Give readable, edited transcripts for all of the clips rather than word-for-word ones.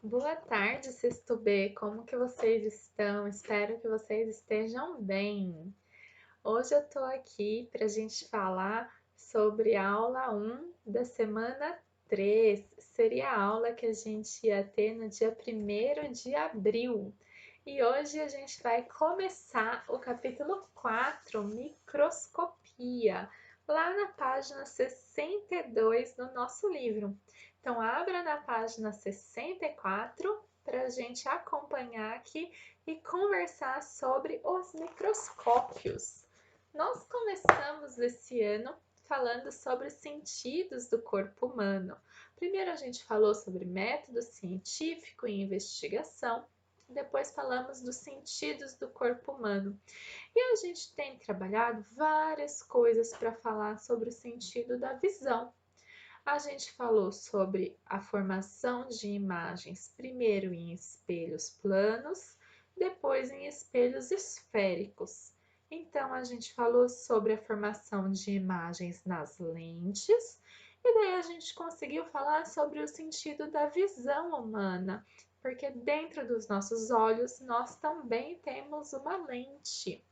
Boa tarde, Sexto B. Como que vocês estão? Espero que vocês estejam bem. Hoje eu tô aqui para a gente falar sobre a aula 1 da semana 3. Seria a aula que a gente ia ter no dia 1º de abril. E hoje a gente vai começar o capítulo 4, microscopia, lá na página 62 do nosso livro. Então, abra na página 64 para a gente acompanhar aqui e conversar sobre os microscópios. Nós começamos esse ano falando sobre os sentidos do corpo humano. Primeiro a gente falou sobre método científico e investigação, depois falamos dos sentidos do corpo humano. E a gente tem trabalhado várias coisas para falar sobre o sentido da visão. A gente falou sobre a formação de imagens, primeiro em espelhos planos, depois em espelhos esféricos. Então, a gente falou sobre a formação de imagens nas lentes, e daí a gente conseguiu falar sobre o sentido da visão humana, porque dentro dos nossos olhos nós também temos uma lente.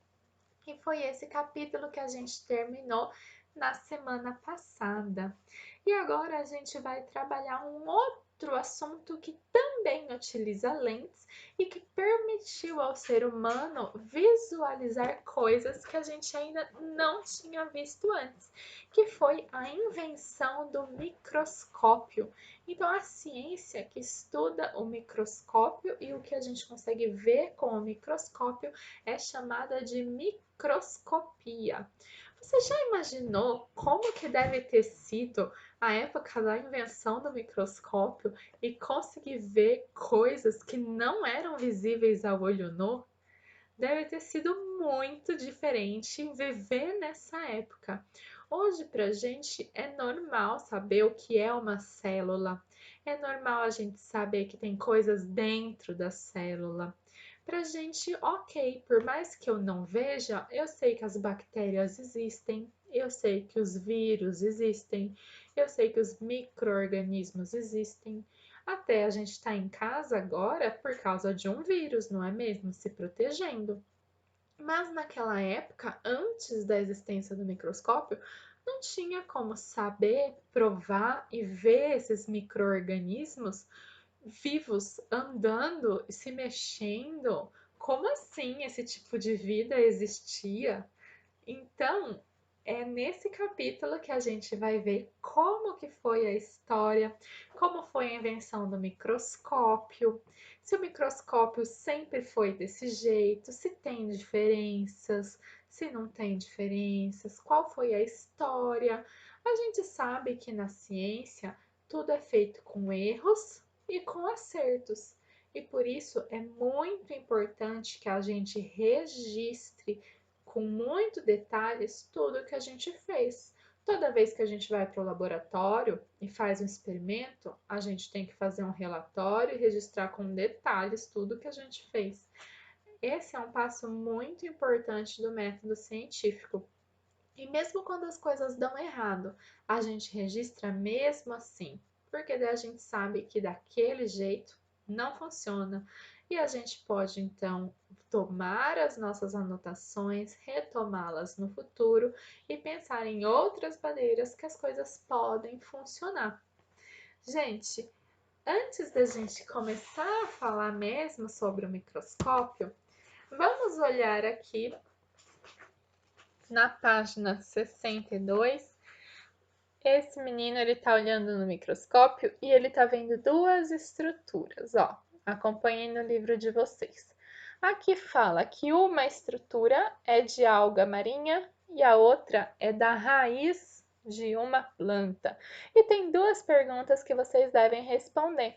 E foi esse capítulo que a gente terminou na semana passada. E agora a gente vai trabalhar um outro assunto que também utiliza lentes e que permitiu ao ser humano visualizar coisas que a gente ainda não tinha visto antes, que foi a invenção do microscópio. Então, a ciência que estuda o microscópio e o que a gente consegue ver com o microscópio é chamada de microscopia. Você já imaginou como que deve ter sido a época da invenção do microscópio e conseguir ver coisas que não eram visíveis ao olho nu? Deve ter sido muito diferente viver nessa época. Hoje, para a gente, é normal saber o que é uma célula, é normal a gente saber que tem coisas dentro da célula. Para a gente, ok, por mais que eu não veja, eu sei que as bactérias existem, eu sei que os vírus existem, eu sei que os micro-organismos existem. Até a gente está em casa agora por causa de um vírus, não é mesmo? Se protegendo. Mas naquela época, antes da existência do microscópio, não tinha como saber, provar e ver esses micro-organismos vivos andando e se mexendo. Como assim esse tipo de vida existia? Então, é nesse capítulo que a gente vai ver como que foi a história, como foi a invenção do microscópio, se o microscópio sempre foi desse jeito, se tem diferenças, se não tem diferenças, qual foi a história. A gente sabe que na ciência tudo é feito com erros e com acertos. E por isso é muito importante que a gente registre com muito detalhes tudo que a gente fez. Toda vez que a gente vai para o laboratório e faz um experimento, a gente tem que fazer um relatório e registrar com detalhes tudo que a gente fez. Esse é um passo muito importante do método científico. E mesmo quando as coisas dão errado, a gente registra mesmo assim, porque daí a gente sabe que daquele jeito não funciona e a gente pode então tomar as nossas anotações, retomá-las no futuro e pensar em outras maneiras que as coisas podem funcionar. Gente, antes da gente começar a falar mesmo sobre o microscópio, vamos olhar aqui na página 62. Esse menino ele tá olhando no microscópio e ele tá vendo duas estruturas, ó. Acompanhem no livro de vocês. Aqui fala que uma estrutura é de alga marinha e a outra é da raiz de uma planta. E tem duas perguntas que vocês devem responder.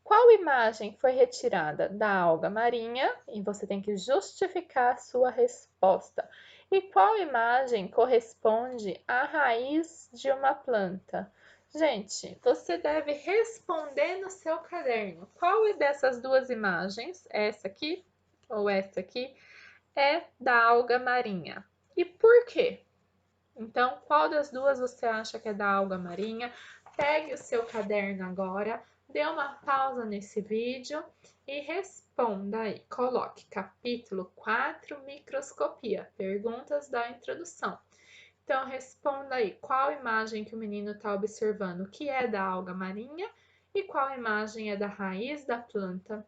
Qual imagem foi retirada da alga marinha? E você tem que justificar a sua resposta. E qual imagem corresponde à raiz de uma planta? Gente, você deve responder no seu caderno. Qual dessas duas imagens, essa aqui ou essa aqui, é da alga marinha? E por quê? Então, qual das duas você acha que é da alga marinha? Pegue o seu caderno agora, dê uma pausa nesse vídeo e responda aí. Coloque capítulo 4, microscopia, perguntas da introdução. Então, responda aí qual imagem que o menino está observando, que é da alga marinha, e qual imagem é da raiz da planta.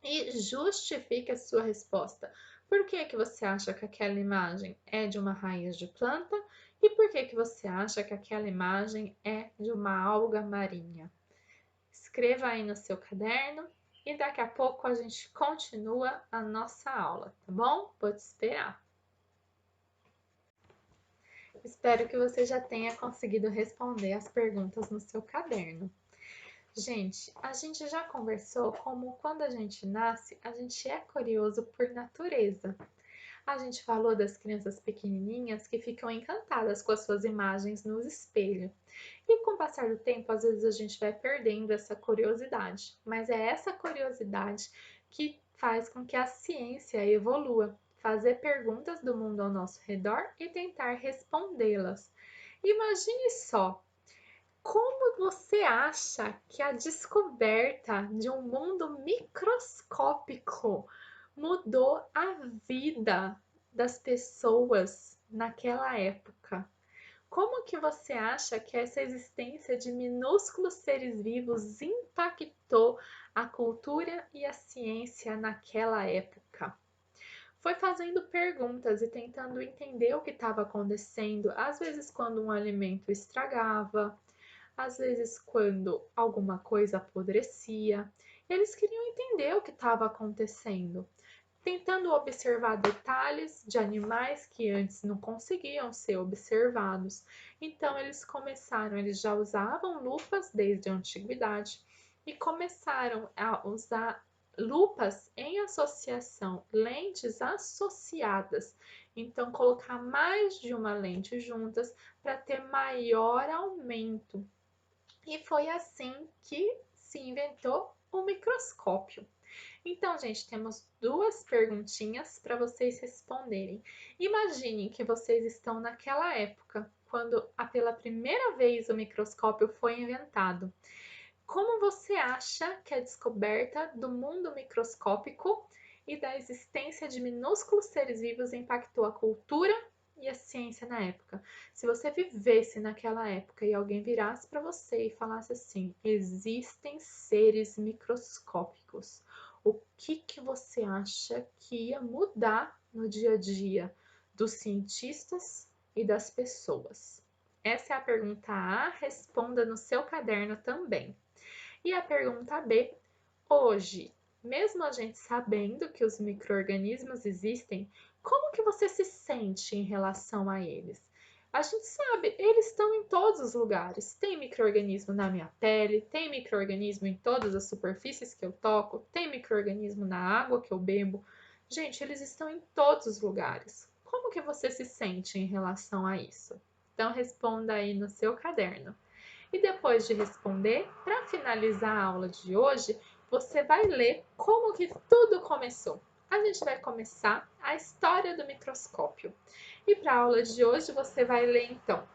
E justifique a sua resposta. Por que que você acha que aquela imagem é de uma raiz de planta? E por que que você acha que aquela imagem é de uma alga marinha? Escreva aí no seu caderno e daqui a pouco a gente continua a nossa aula, tá bom? Vou te esperar. Espero que você já tenha conseguido responder as perguntas no seu caderno. Gente, a gente já conversou como quando a gente nasce, a gente é curioso por natureza. A gente falou das crianças pequenininhas que ficam encantadas com as suas imagens no espelho. E com o passar do tempo, às vezes a gente vai perdendo essa curiosidade, mas é essa curiosidade que faz com que a ciência evolua, fazer perguntas do mundo ao nosso redor e tentar respondê-las. Imagine só, como você acha que a descoberta de um mundo microscópico mudou a vida das pessoas naquela época? Como que você acha que essa existência de minúsculos seres vivos impactou a cultura e a ciência naquela época? Foi fazendo perguntas e tentando entender o que estava acontecendo, às vezes quando um alimento estragava, às vezes quando alguma coisa apodrecia. Eles queriam entender o que estava acontecendo, tentando observar detalhes de animais que antes não conseguiam ser observados. Então eles já usavam lupas desde a antiguidade e começaram a usar lupas em associação, lentes associadas. Então colocar mais de uma lente juntas para ter maior aumento. E foi assim que se inventou o microscópio. Então, gente, temos duas perguntinhas para vocês responderem. Imaginem que vocês estão naquela época, quando pela primeira vez o microscópio foi inventado. Como você acha que a descoberta do mundo microscópico e da existência de minúsculos seres vivos impactou a cultura e a ciência na época? Se você vivesse naquela época e alguém virasse para você e falasse assim: existem seres microscópicos, o que você acha que ia mudar no dia a dia dos cientistas e das pessoas? Essa é a pergunta A, responda no seu caderno também. E a pergunta B, hoje, mesmo a gente sabendo que os micro-organismos existem, como que você se sente em relação a eles? A gente sabe, eles estão em todos os lugares. Tem micro-organismo na minha pele, tem micro-organismo em todas as superfícies que eu toco, tem micro-organismo na água que eu bebo. Gente, eles estão em todos os lugares. Como que você se sente em relação a isso? Então responda aí no seu caderno. E depois de responder, para finalizar a aula de hoje, você vai ler como que tudo começou. A gente vai começar a história do microscópio. E para a aula de hoje, você vai ler então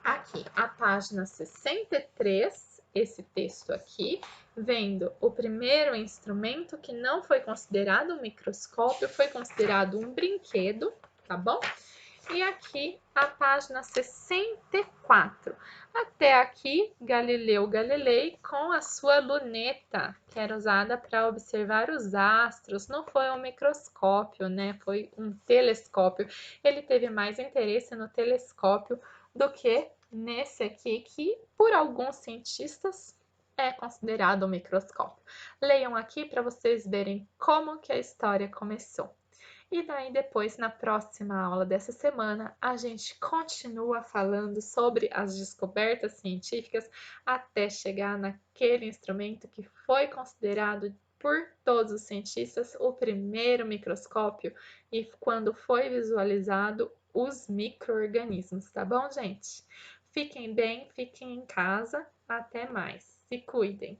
aqui a página 63, esse texto aqui, vendo o primeiro instrumento que não foi considerado um microscópio, foi considerado um brinquedo, tá bom? E aqui a página 64. Até aqui, Galileu Galilei com a sua luneta, que era usada para observar os astros. Não foi um microscópio, né? Foi um telescópio. Ele teve mais interesse no telescópio do que nesse aqui, que por alguns cientistas é considerado um microscópio. Leiam aqui para vocês verem como que a história começou. E daí depois, na próxima aula dessa semana, a gente continua falando sobre as descobertas científicas até chegar naquele instrumento que foi considerado por todos os cientistas o primeiro microscópio e quando foi visualizado os micro-organismos, tá bom, gente? Fiquem bem, fiquem em casa, até mais. Se cuidem!